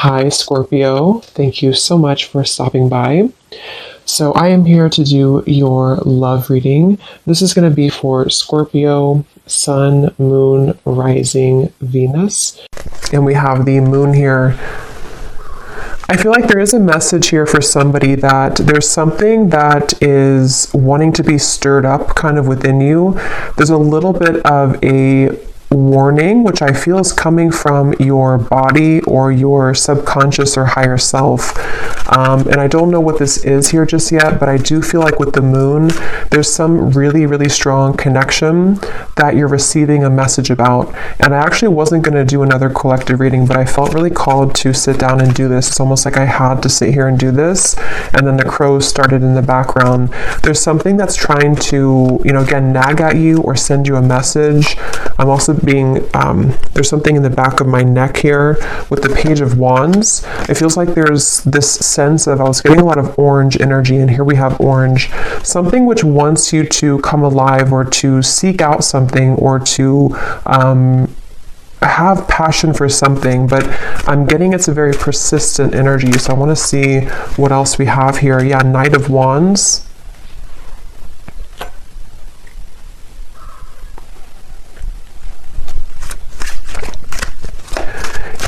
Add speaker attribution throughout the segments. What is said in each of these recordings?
Speaker 1: Hi, Scorpio. Thank you so much for stopping by. So, I am here to do your love reading. This is going to be for Scorpio, Sun, Moon, Rising, Venus. And we have the moon here. I feel like there is a message here for somebody that there's something that is wanting to be stirred up kind of within you. There's a little bit of a warning, which I feel is coming from your body or your subconscious or higher self. And I don't know what this is here just yet, but I do feel like with the moon, there's some really, really strong connection that you're receiving a message about. And I actually wasn't going to do another collective reading, but I felt really called to sit down and do this. It's almost like I had to sit here and do this. And then the crows started in the background. There's something that's trying to, again, nag at you or send you a message. I'm also there's something in the back of my neck here with the Page of Wands. It feels like there's this sense of, I was getting a lot of orange energy, and here we have orange. Something which wants you to come alive or to seek out something or to have passion for something, but I'm getting it's a very persistent energy. So I want to see what else we have here. Yeah, Knight of Wands.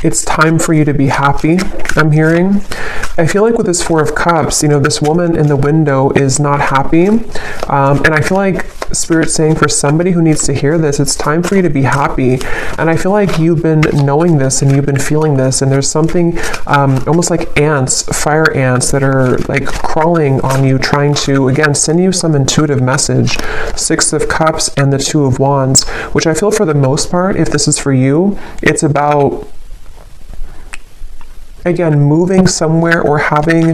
Speaker 1: It's time for you to be happy, I'm hearing. I feel like with this Four of Cups, this woman in the window is not happy. And I feel like Spirit's saying for somebody who needs to hear this, it's time for you to be happy. And I feel like you've been knowing this and you've been feeling this, and there's something almost like ants, fire ants that are like crawling on you, trying to, again, send you some intuitive message. Six of Cups and the Two of Wands, which I feel for the most part, if this is for you, it's about, again, moving somewhere or having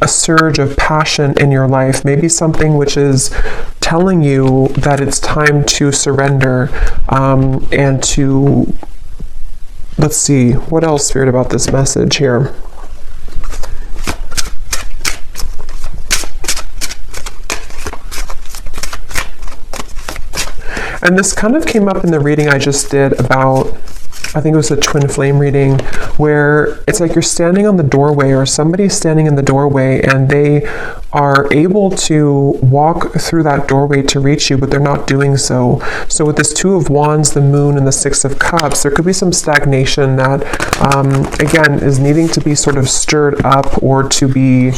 Speaker 1: a surge of passion in your life, maybe something which is telling you that it's time to surrender and to, let's see, what else, Spirit, about this message here? And this kind of came up in the reading I just did about, I think it was a twin flame reading, where it's like you're standing on the doorway or somebody's standing in the doorway and they are able to walk through that doorway to reach you, but they're not doing so. So with this Two of Wands, the moon, and the Six of Cups, there could be some stagnation that, again, is needing to be sort of stirred up or to be,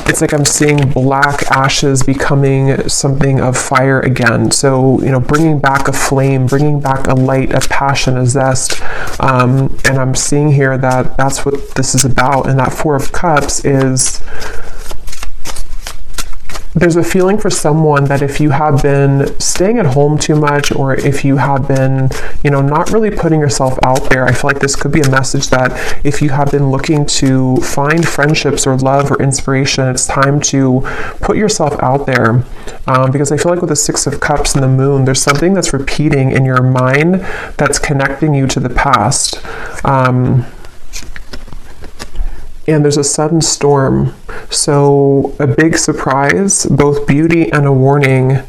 Speaker 1: it's like I'm seeing black ashes becoming something of fire again. So, bringing back a flame, bringing back a light, a passion, a zest. And I'm seeing here that that's what this is about. And that Four of Cups is, there's a feeling for someone that if you have been staying at home too much, or if you have been, not really putting yourself out there, I feel like this could be a message that if you have been looking to find friendships or love or inspiration, it's time to put yourself out there. Because I feel like with the Six of Cups and the moon, there's something that's repeating in your mind that's connecting you to the past. And there's a sudden storm. So a big surprise, both beauty and a warning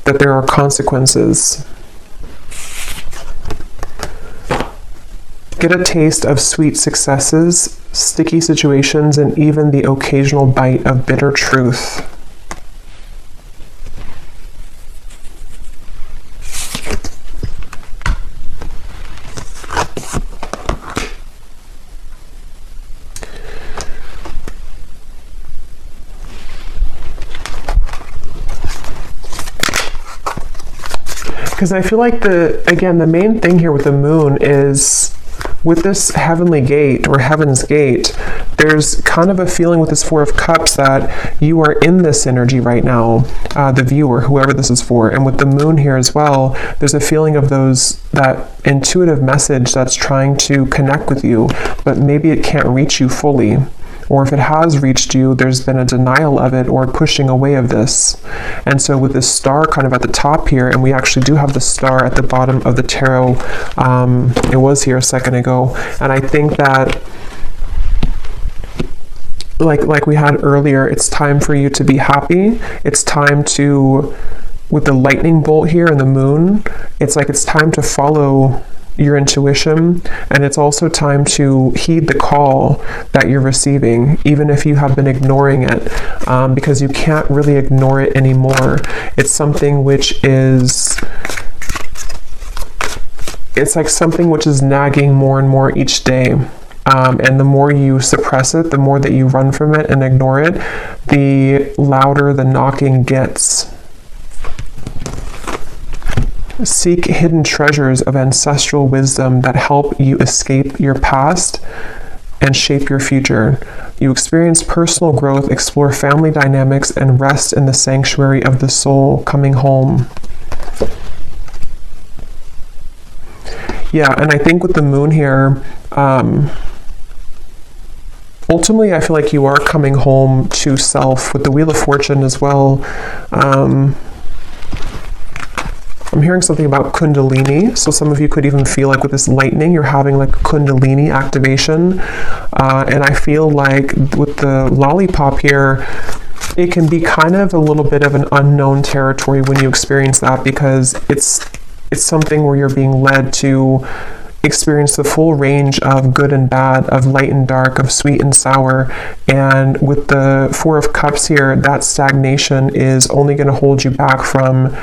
Speaker 1: that there are consequences. Get a taste of sweet successes, sticky situations, and even the occasional bite of bitter truth. Because I feel like the main thing here with the moon is with this heavenly gate or heaven's gate, there's kind of a feeling with this Four of Cups that you are in this energy right now, the viewer, whoever this is for. And with the moon here as well, there's a feeling of that intuitive message that's trying to connect with you, but maybe it can't reach you fully. Or if it has reached you, there's been a denial of it or pushing away of this. And so with this star kind of at the top here, and we actually do have the star at the bottom of the tarot, it was here a second ago, and I think that like we had earlier, it's time for you to be happy. It's time to, with the lightning bolt here and the moon, it's like it's time to follow your intuition, and it's also time to heed the call that you're receiving, even if you have been ignoring it, because you can't really ignore it anymore. It's something which is, it's like something which is nagging more and more each day. And the more you suppress it, the more that you run from it and ignore it, the louder the knocking gets. Seek hidden treasures of ancestral wisdom that help you escape your past and shape your future. You experience personal growth, explore family dynamics, and rest in the sanctuary of the soul, coming home. Yeah, and I think with the moon here, ultimately, I feel like you are coming home to self with the Wheel of Fortune as well. I'm hearing something about Kundalini. So some of you could even feel like with this lightning, you're having like Kundalini activation. And I feel like with the lollipop here, it can be kind of a little bit of an unknown territory when you experience that, because it's something where you're being led to experience the full range of good and bad, of light and dark, of sweet and sour. And with the Four of Cups here, that stagnation is only going to hold you back from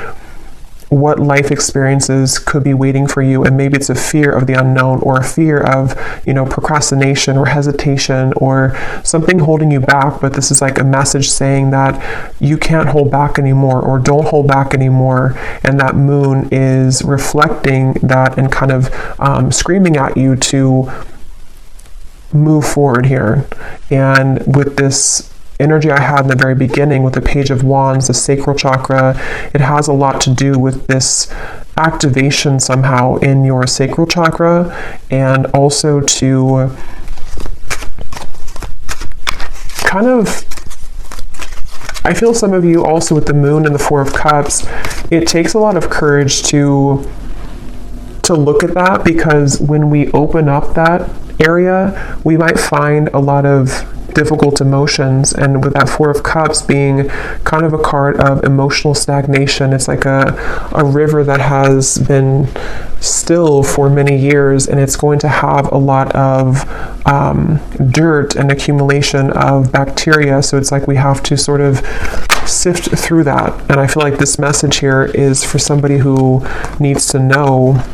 Speaker 1: what life experiences could be waiting for you. And maybe it's a fear of the unknown, or a fear of, procrastination or hesitation or something holding you back. But this is like a message saying that you can't hold back anymore, or don't hold back anymore. And that moon is reflecting that and kind of screaming at you to move forward here. And with this energy I had in the very beginning with the Page of Wands, the sacral chakra, it has a lot to do with this activation somehow in your sacral chakra, and also to kind of, I feel some of you also with the moon and the Four of Cups, it takes a lot of courage to look at that, because when we open up that area, we might find a lot of difficult emotions. And with that Four of Cups being kind of a card of emotional stagnation, it's like a river that has been still for many years, and it's going to have a lot of dirt and accumulation of bacteria. So it's like we have to sort of sift through that. And I feel like this message here is for somebody who needs to know.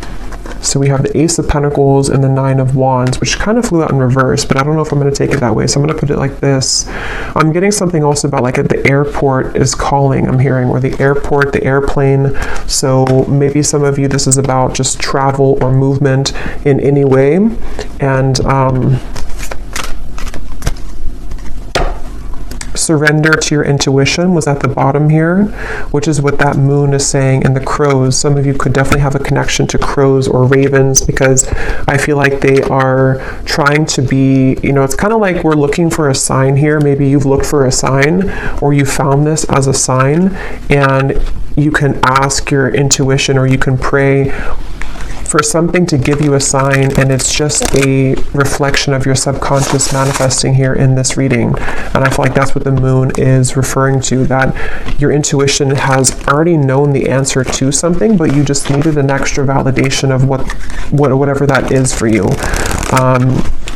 Speaker 1: So we have the Ace of Pentacles and the Nine of Wands, which kind of flew out in reverse, but I don't know if I'm going to take it that way. So I'm going to put it like this. I'm getting something also about like at the airport is calling, I'm hearing, or the airport, the airplane. So maybe some of you, this is about just travel or movement in any way. And surrender to your intuition was at the bottom here, which is what that moon is saying. And the crows, some of you could definitely have a connection to crows or ravens, because I feel like they are trying to be, it's kind of like we're looking for a sign here. Maybe you've looked for a sign, or you found this as a sign, and you can ask your intuition, or you can pray for something to give you a sign, and it's just a reflection of your subconscious manifesting here in this reading. And I feel like that's what the moon is referring to, that your intuition has already known the answer to something, but you just needed an extra validation of whatever that is for you.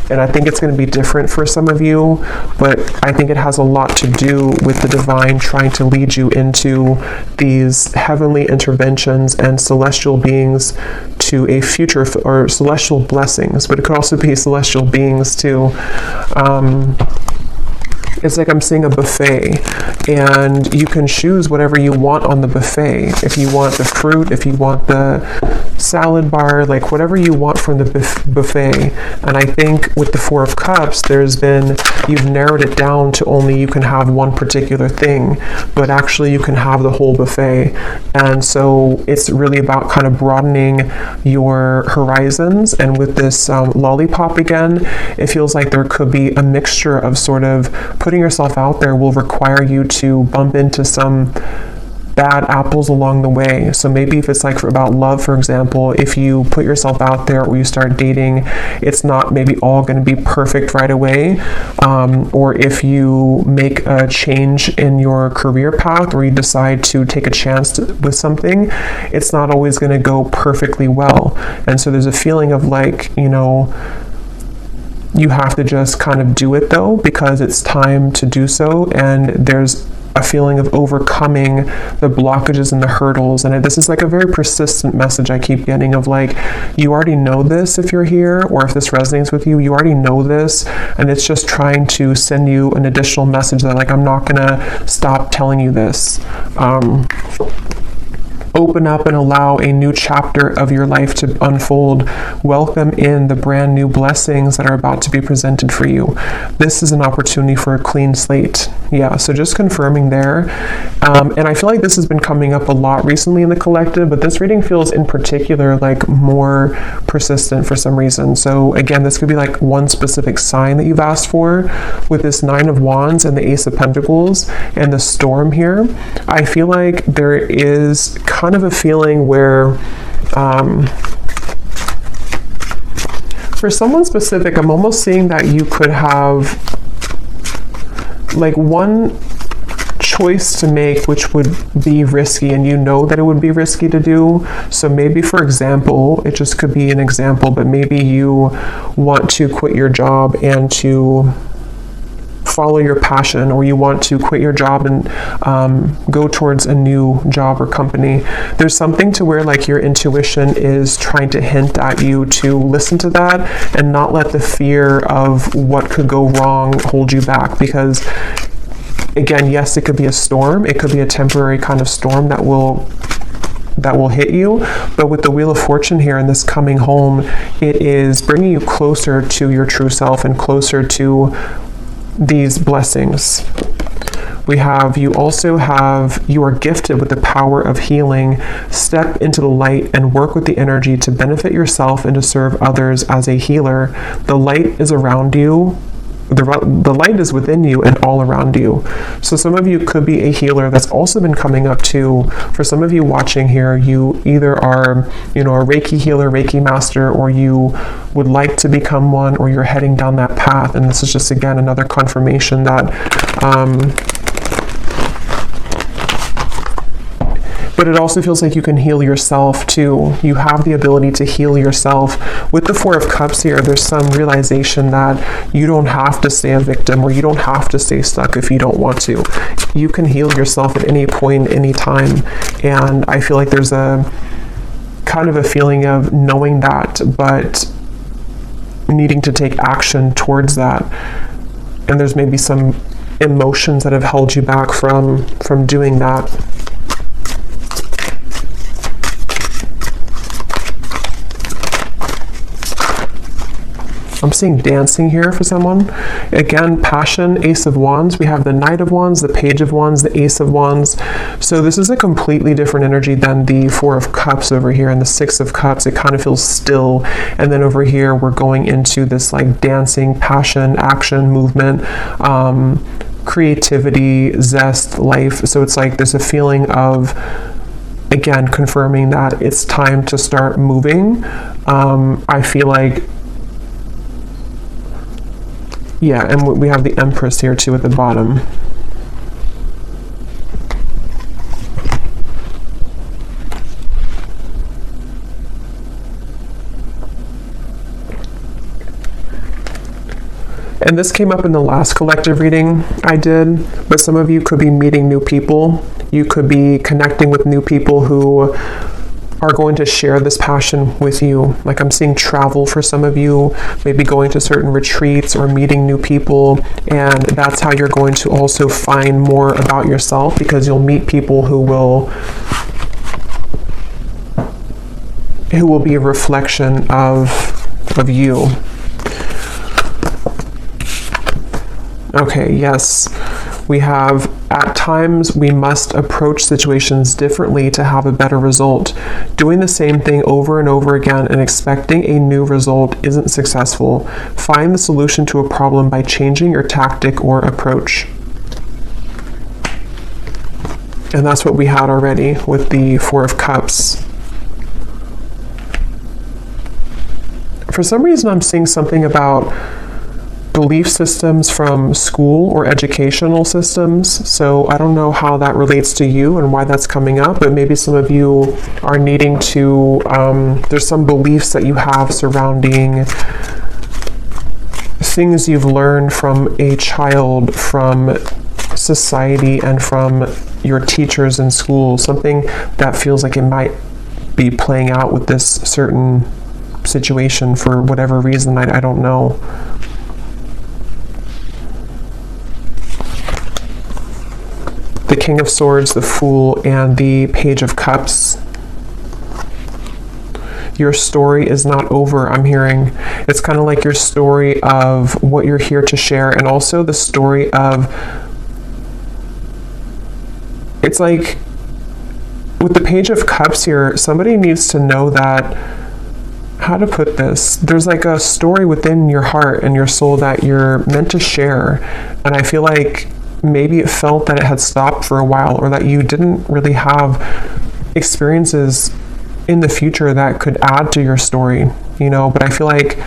Speaker 1: And I think it's going to be different for some of you, but I think it has a lot to do with the divine trying to lead you into these heavenly interventions and celestial beings to a future, or celestial blessings, but it could also be celestial beings too. It's like I'm seeing a buffet, and you can choose whatever you want on the buffet. If you want the fruit, if you want the salad bar, like whatever you want from the buffet. And I think with the Four of Cups, you've narrowed it down to only you can have one particular thing, but actually you can have the whole buffet. And so it's really about kind of broadening your horizons. And with this lollipop again, it feels like there could be a mixture of sort of putting yourself out there will require you to bump into some bad apples along the way. So maybe if it's like about love, for example, if you put yourself out there or you start dating, it's not maybe all going to be perfect right away. Or if you make a change in your career path or you decide to take a chance with something, it's not always going to go perfectly well. And so there's a feeling of like, you know, you have to just kind of do it though, because it's time to do so. And there's a feeling of overcoming the blockages and the hurdles. And this is like a very persistent message I keep getting of like, you already know this if you're here, or if this resonates with you, you already know this. And it's just trying to send you an additional message that like, I'm not gonna stop telling you this. Open up and allow a new chapter of your life to unfold. Welcome in the brand new blessings that are about to be presented for you. This is an opportunity for a clean slate. Yeah, so just confirming there. And I feel like this has been coming up a lot recently in the collective, but this reading feels in particular like more persistent for some reason. So again, this could be like one specific sign that you've asked for with this Nine of Wands and the Ace of Pentacles and the Storm here. I feel like there is kind of a feeling where for someone specific, I'm almost seeing that you could have like one choice to make which would be risky, and you know that it would be risky to do. So maybe, for example, it just could be an example, but maybe you want to quit your job and to follow your passion, or you want to quit your job and go towards a new job or company. There's something to where like your intuition is trying to hint at you to listen to that and not let the fear of what could go wrong hold you back. Because again, yes, it could be a storm. It could be a temporary kind of storm that will hit you, but with the Wheel of Fortune here and this coming home, it is bringing you closer to your true self and closer to these blessings. We have, you are gifted with the power of healing. Step into the light and work with the energy to benefit yourself and to serve others as a healer. The light is around you. The light is within you and all around you. So some of you could be a healer. That's also been coming up too. For some of you watching here, you either are, you know, a Reiki healer, Reiki master, or you would like to become one, or you're heading down that path. And this is just, again, another confirmation that but it also feels like you can heal yourself too. You have the ability to heal yourself. With the Four of Cups here, there's some realization that you don't have to stay a victim, or you don't have to stay stuck if you don't want to. You can heal yourself at any point, any time. And I feel like there's a kind of a feeling of knowing that, but needing to take action towards that. And there's maybe some emotions that have held you back from doing that. I'm seeing dancing here for someone. Again, passion, Ace of Wands. We have the Knight of Wands, the Page of Wands, the Ace of Wands. So this is a completely different energy than the Four of Cups over here and the Six of Cups. It kind of feels still. And then over here, we're going into this like dancing, passion, action, movement, creativity, zest, life. So it's like there's a feeling of, again, confirming that it's time to start moving. I feel like, yeah, and we have the Empress here too at the bottom. And this came up in the last collective reading I did, but some of you could be meeting new people. You could be connecting with new people who are going to share this passion with you. Like I'm seeing travel for some of you, maybe going to certain retreats or meeting new people, and that's how you're going to also find more about yourself, because you'll meet people who will be a reflection of you. Okay, yes. We have, at times, we must approach situations differently to have a better result. Doing the same thing over and over again and expecting a new result isn't successful. Find the solution to a problem by changing your tactic or approach. And that's what we had already with the Four of Cups. For some reason, I'm seeing something about belief systems from school or educational systems. So I don't know how that relates to you and why that's coming up, but maybe some of you are needing to, there's some beliefs that you have surrounding things you've learned from a child, from society, and from your teachers in school. Something that feels like it might be playing out with this certain situation for whatever reason. I don't know. The King of Swords, the Fool, and the Page of Cups. Your story is not over, I'm hearing. It's kind of like your story of what you're here to share, and also the story of, it's like with the Page of Cups here, somebody needs to know that, how to put this, there's like a story within your heart and your soul that you're meant to share. And I feel like maybe it felt that it had stopped for a while, or that you didn't really have experiences in the future that could add to your story, you know. But I feel like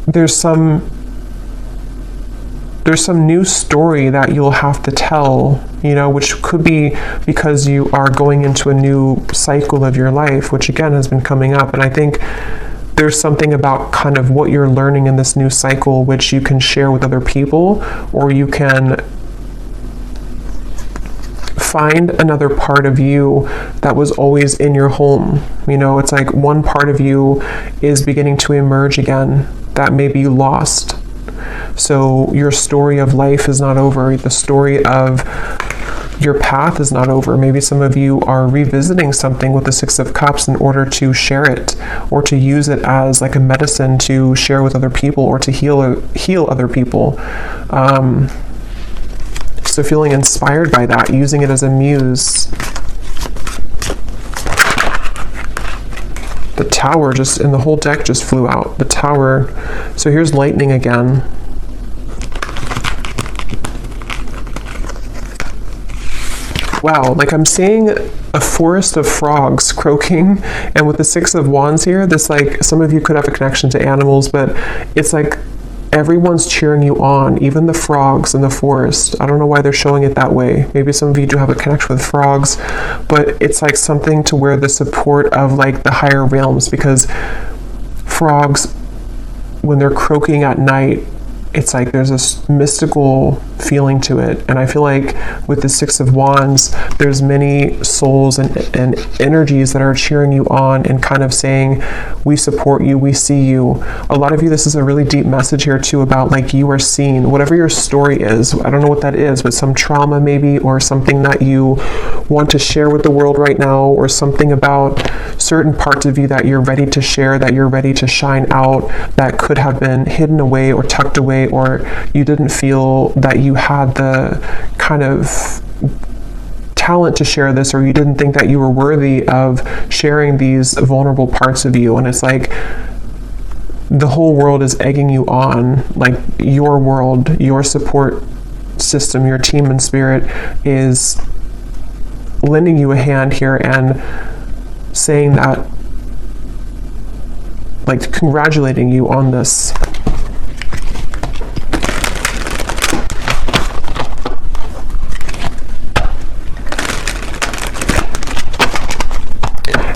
Speaker 1: there's some new story that you'll have to tell, you know, which could be because you are going into a new cycle of your life, which again has been coming up. And I think there's something about kind of what you're learning in this new cycle, which you can share with other people, or you can find another part of you that was always in your home. You know, it's like one part of you is beginning to emerge again that maybe you lost. So your story of life is not over. The story of your path is not over. Maybe some of you are revisiting something with the Six of Cups in order to share it, or to use it as like a medicine to share with other people, or to heal other people. So feeling inspired by that, using it as a muse. The Tower just, and the whole deck just flew out. The Tower. So here's lightning again. Wow, like I'm seeing a forest of frogs croaking, and with the Six of Wands here, this, like, some of you could have a connection to animals, but it's like everyone's cheering you on, even the frogs in the forest. I don't know why they're showing it that way. Maybe some of you do have a connection with frogs, but it's like something to where the support of like the higher realms, because frogs, when they're croaking at night, it's like there's this mystical feeling to it. And I feel like with the Six of Wands, there's many souls and energies that are cheering you on and kind of saying, we support you, we see you. A lot of you, this is a really deep message here too about like you are seen, whatever your story is. I don't know what that is, but some trauma maybe, or something that you want to share with the world right now, or something about certain parts of you that you're ready to share, that you're ready to shine out, that could have been hidden away or tucked away, or you didn't feel that you had the kind of talent to share this, or you didn't think that you were worthy of sharing these vulnerable parts of you. And it's like the whole world is egging you on, like your world, your support system, your team and spirit is lending you a hand here and saying that, like congratulating you on this.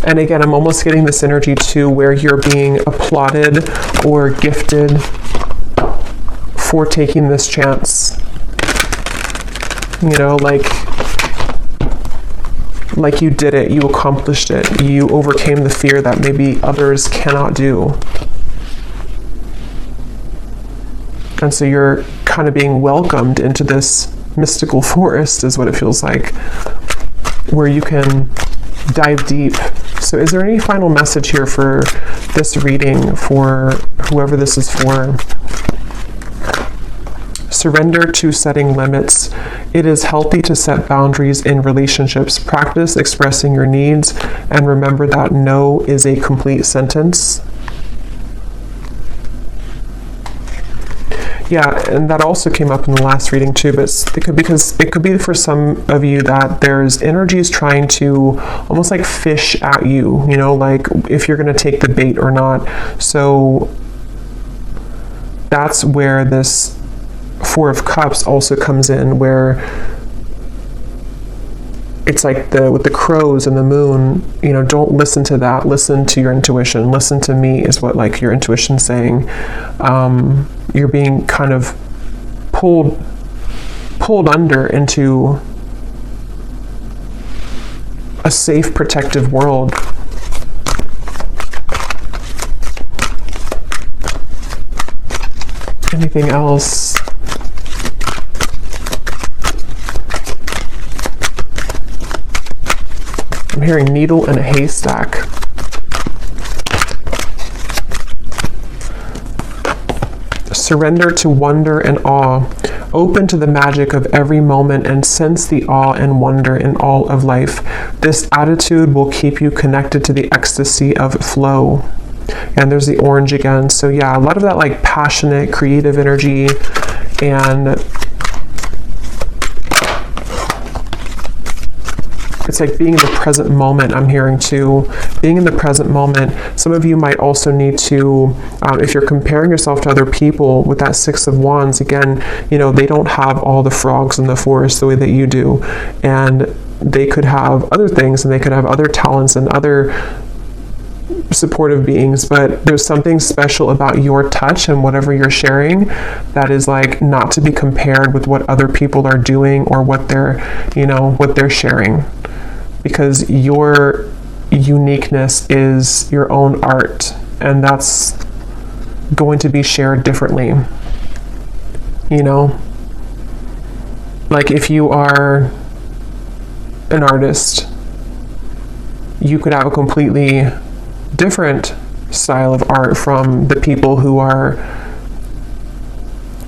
Speaker 1: And again, I'm almost getting this energy too, where you're being applauded or gifted for taking this chance. You know, like you did it, you accomplished it, you overcame the fear that maybe others cannot do. And so you're kind of being welcomed into this mystical forest, is what it feels like, where you can dive deep. So is there any final message here for this reading, for whoever this is for? Surrender to setting limits. It is healthy to set boundaries in relationships. Practice expressing your needs, and remember that no is a complete sentence. Yeah, and that also came up in the last reading too, but it could be for some of you that there's energies trying to almost like fish at you, you know, like if you're going to take the bait or not. So that's where this Four of Cups also comes in, where it's like with the crows and the moon, you know, don't listen to that. Listen to your intuition. Listen to me is what like your intuition's saying. You're being kind of pulled under into a safe, protective world. Anything else? I'm hearing needle in a haystack. Surrender to wonder and awe. Open to the magic of every moment and sense the awe and wonder in all of life. This attitude will keep you connected to the ecstasy of flow. And there's the orange again. So yeah, a lot of that like passionate, creative energy, and it's like being in the present moment. I'm hearing too, being in the present moment. Some of you might also need to, if you're comparing yourself to other people with that Six of Wands, again, you know, they don't have all the frogs in the forest the way that you do. And they could have other things, and they could have other talents and other supportive beings, but there's something special about your touch and whatever you're sharing that is like not to be compared with what other people are doing or what they're, you know, what they're sharing. Because your uniqueness is your own art, and that's going to be shared differently. You know, like if you are an artist, you could have a completely different style of art from the people who are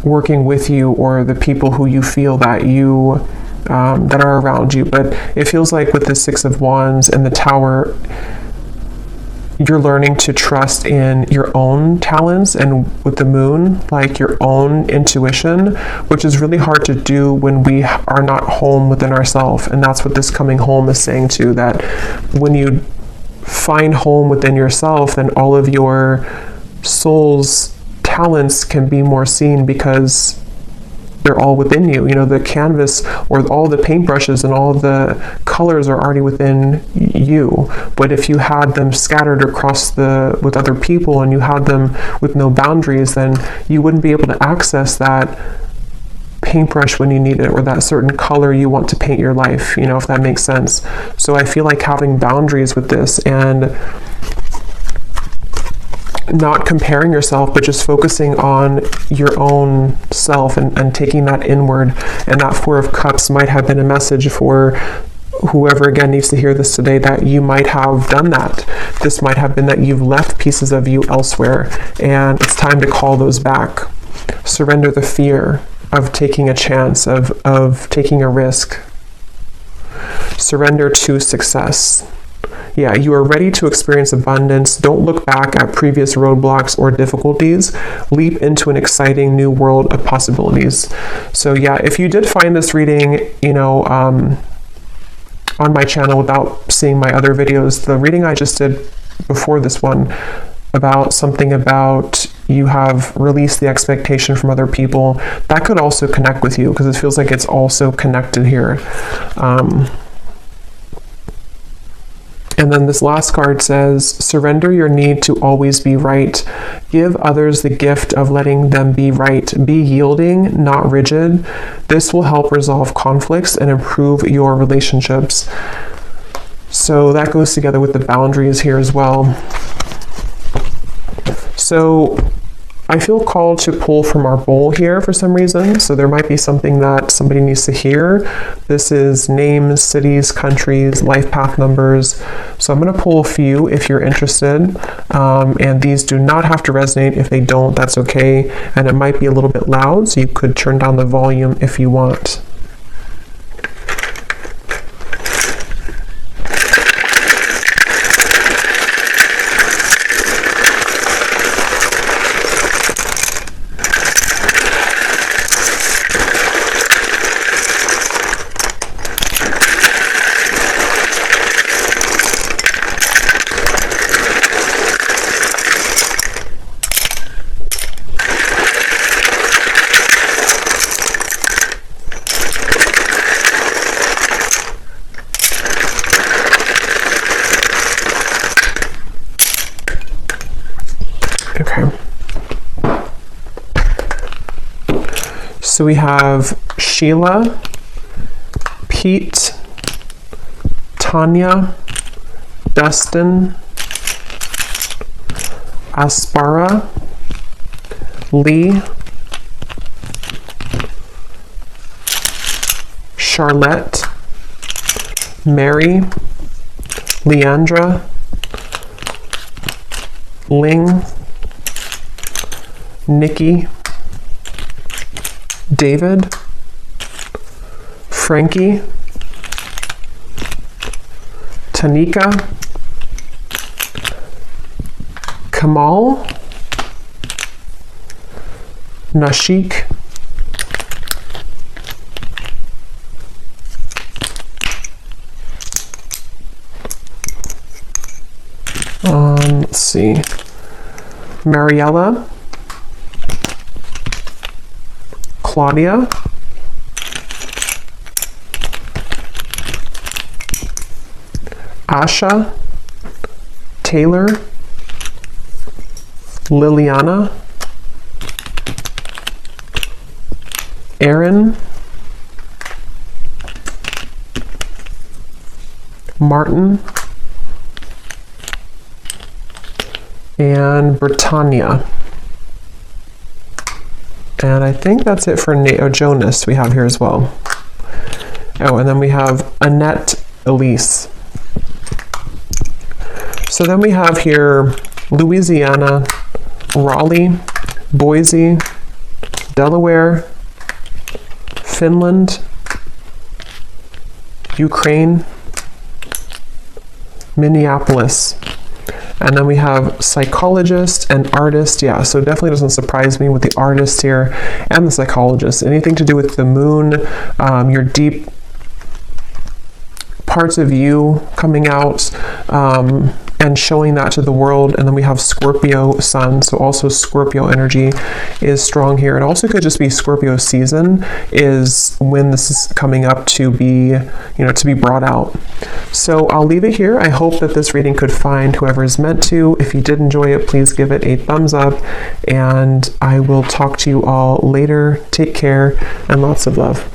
Speaker 1: working with you or the people who you feel that you that are around you. But it feels like with the Six of Wands and the Tower, you're learning to trust in your own talents, and with the Moon, like your own intuition, which is really hard to do when we are not home within ourselves. And that's what this coming home is saying too, that when you find home within yourself, then all of your soul's talents can be more seen because they're all within you. You know, the canvas or all the paintbrushes and all the colors are already within you. But if you had them scattered across with other people, and you had them with no boundaries, then you wouldn't be able to access that paintbrush when you need it, or that certain color you want to paint your life, you know, if that makes sense. So I feel like having boundaries with this, and not comparing yourself, but just focusing on your own self and taking that inward. And that Four of Cups might have been a message for whoever again needs to hear this today, that you might have done that. This might have been that you've left pieces of you elsewhere, and it's time to call those back. Surrender the fear of taking a chance, of taking a risk. Surrender to success. Yeah, you are ready to experience abundance. Don't look back at previous roadblocks or difficulties. Leap into an exciting new world of possibilities. So yeah, if you did find this reading, you know, on my channel without seeing my other videos, the reading I just did before this one about something about you have released the expectation from other people, that could also connect with you, because it feels like it's also connected here. And then this last card says, surrender your need to always be right. Give others the gift of letting them be right. Be yielding, not rigid. This will help resolve conflicts and improve your relationships. So that goes together with the boundaries here as well. So I feel called to pull from our bowl here for some reason. So there might be something that somebody needs to hear. This is names, cities, countries, life path numbers. So I'm going to pull a few if you're interested. And these do not have to resonate. If they don't, that's okay. And it might be a little bit loud, so you could turn down the volume if you want. So we have Sheila, Pete, Tanya, Dustin, Aspara, Lee, Charlotte, Mary, Leandra, Ling, Nikki, David, Frankie, Tanika, Kamal, Nashik, let's see, Mariella, Claudia, Asha, Taylor, Liliana, Aaron, Martin, and Britannia. And I think that's it for Jonas we have here as well. Oh, and then we have Annette Elise. So then we have here Louisiana, Raleigh, Boise, Delaware, Finland, Ukraine, Minneapolis. And then we have psychologist and artist. Yeah, so it definitely doesn't surprise me with the artist here and the psychologist. Anything to do with the moon, your deep parts of you coming out and showing that to the world. And then we have Scorpio sun, so also Scorpio energy is strong here. It also could just be Scorpio season is when this is coming up to be, to be brought out. So I'll leave it here. I hope that this reading could find whoever is meant to. If you did enjoy it, please give it a thumbs up, and I will talk to you all later. Take care and lots of love.